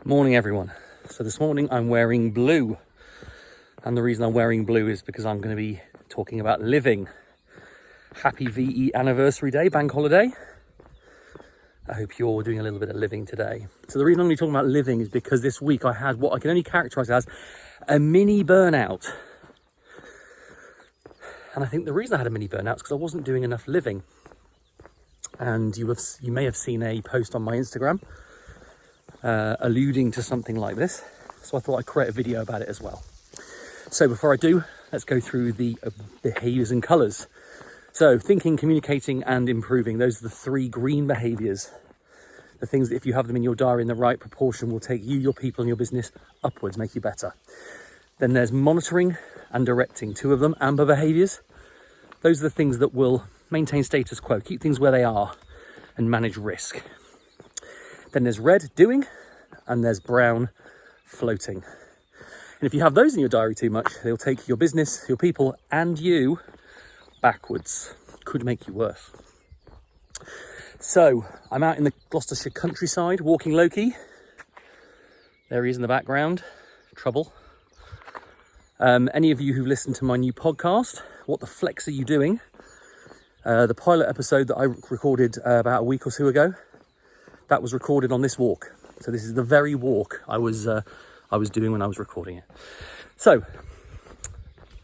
Morning everyone. So this morning I'm wearing blue, and the reason I'm wearing blue is because I'm going to be talking about living. Happy VE anniversary day, bank holiday. I hope you're all doing a little bit of living today. So the reason I'm going to be talking about living is because this week I had what I can only characterize as a mini burnout. And I think the reason I had a mini burnout is because I wasn't doing enough living. And you may have seen a post on my Instagram alluding to something like this, so I thought I'd create a video about it as well. So before I do, let's go through the behaviours and colours. So thinking, communicating and improving, those are the three green behaviours. The things that if you have them in your diary in the right proportion will take you, your people and your business upwards, make you better. Then there's monitoring and directing, two of them, amber behaviours. Those are the things that will maintain status quo, keep things where they are and manage risk. Then there's red, doing, and there's brown, floating. And if you have those in your diary too much, they'll take your business, your people, and you backwards. Could make you worse. So I'm out in the Gloucestershire countryside, walking Loki. There he is in the background. Trouble. Any of you who've listened to my new podcast, What the Flex Are You Doing? The pilot episode that I recorded about a week or two ago, that was recorded on this walk. So this is the very walk I was doing when I was recording it. So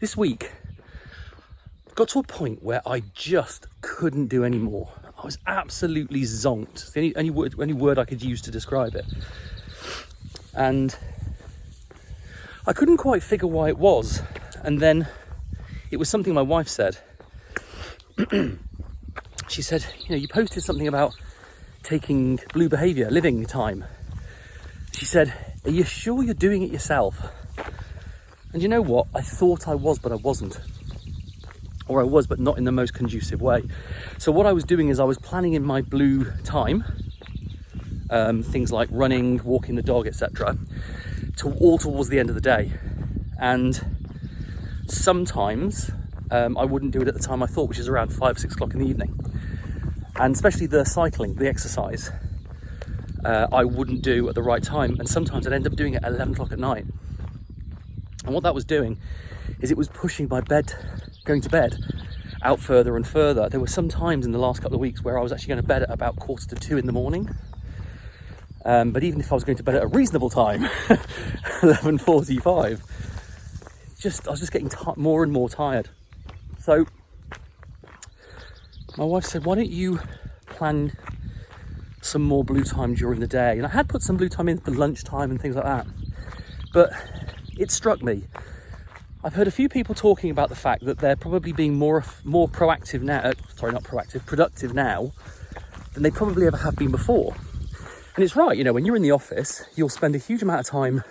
this week got to a point where I just couldn't do any more. I was absolutely zonked. It's the only word I could use to describe it. And I couldn't quite figure why it was. And then it was something my wife said. She said, you posted something about taking blue behaviour, living time. She said, are you sure you're doing it yourself? And you know what? I thought I was, but I wasn't. Or I was, but not in the most conducive way. So what I was doing is I was planning in my blue time, things like running, walking the dog, etc., all towards the end of the day. And sometimes I wouldn't do it at the time I thought, which is around 5, 6 o'clock in the evening. And especially the cycling, the exercise, I wouldn't do at the right time. And sometimes I'd end up doing it at 11 o'clock at night. And what that was doing is it was pushing my going to bed out further and further. There were some times in the last couple of weeks where I was actually going to bed at about 1:45 in the morning. But even if I was going to bed at a reasonable time, 11:45, I was just getting more and more tired. So my wife said, why don't you plan some more blue time during the day? And I had put some blue time in for lunchtime and things like that. But it struck me. I've heard a few people talking about the fact that they're probably being more proactive now, productive now than they probably ever have been before. And it's right, when you're in the office, you'll spend a huge amount of time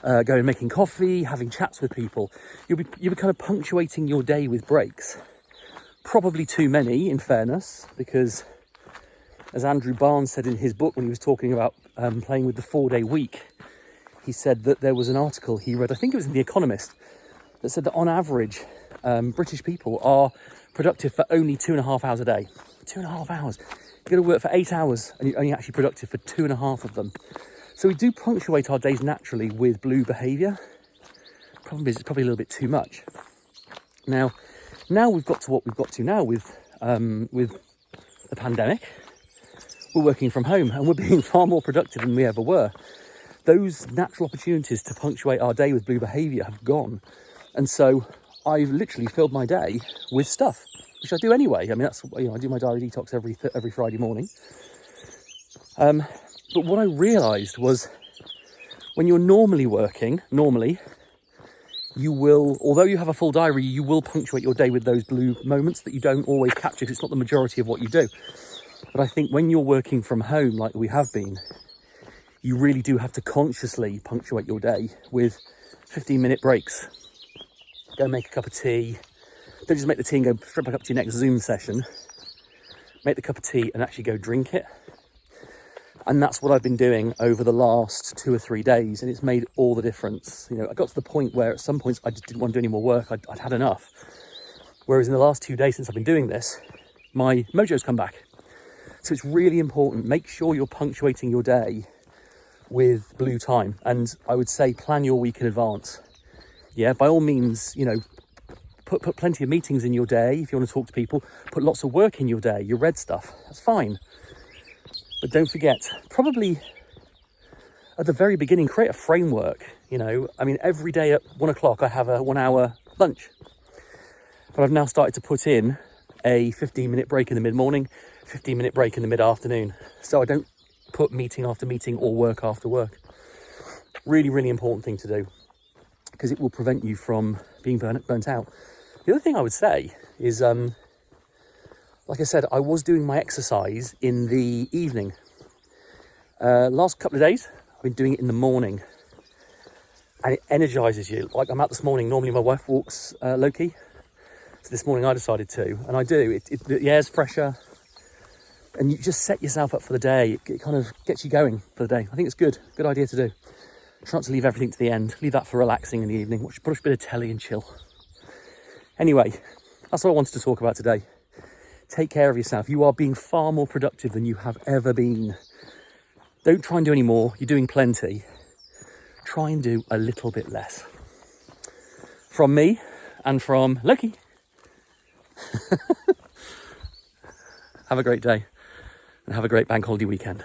going and making coffee, having chats with people. You'll be kind of punctuating your day with breaks. Probably too many, in fairness, because as Andrew Barnes said in his book when he was talking about playing with the 4-day week, he said that there was an article he read, I think it was in The Economist, that said that on average, British people are productive for only 2.5 hours a day. 2.5 hours. You've got to work for 8 hours and you're only actually productive for 2.5 of them. So we do punctuate our days naturally with blue behaviour. Problem is, it's probably a little bit too much. Now we've got to what we've got to now with the pandemic. We're working from home and we're being far more productive than we ever were. Those natural opportunities to punctuate our day with blue behaviour have gone. And so I've literally filled my day with stuff, which I do anyway. I mean, that's, I do my diary detox every Friday morning. But what I realised was when you're normally working, you will, although you have a full diary, you will punctuate your day with those blue moments that you don't always capture because it's not the majority of what you do. But I think when you're working from home, like we have been, you really do have to consciously punctuate your day with 15-minute breaks. Go make a cup of tea. Don't just make the tea and go straight back up to your next Zoom session. Make the cup of tea and actually go drink it. And that's what I've been doing over the last 2 or 3 days, and it's made all the difference. I got to the point where at some points I just didn't want to do any more work. I'd had enough. Whereas in the last 2 days since I've been doing this, my mojo's come back. So it's really important. Make sure you're punctuating your day with blue time. And I would say plan your week in advance. Yeah, by all means, you know, put plenty of meetings in your day if you want to talk to people. Put lots of work in your day, your red stuff. That's fine. But don't forget, probably at the very beginning, create a framework. You know, I mean, every day at 1 o'clock, I have a 1 hour lunch. But I've now started to put in a 15-minute break in the mid-morning, 15-minute break in the mid-afternoon. So I don't put meeting after meeting or work after work. Really, really important thing to do, because it will prevent you from being burnt out. The other thing I would say is, like I said, I was doing my exercise in the evening. Last couple of days, I've been doing it in the morning. And it energises you. Like, I'm out this morning. Normally my wife walks low-key. So this morning I decided to. And I do. The air's fresher. And you just set yourself up for the day. It kind of gets you going for the day. I think it's good. Good idea to do. Try not to leave everything to the end. Leave that for relaxing in the evening. Watch a bit of telly and chill. Anyway, that's all I wanted to talk about today. Take care of yourself. You are being far more productive than you have ever been. Don't try and do any more. You're doing plenty. Try and do a little bit less. From me and from Loki. Have a great day and have a great bank holiday weekend.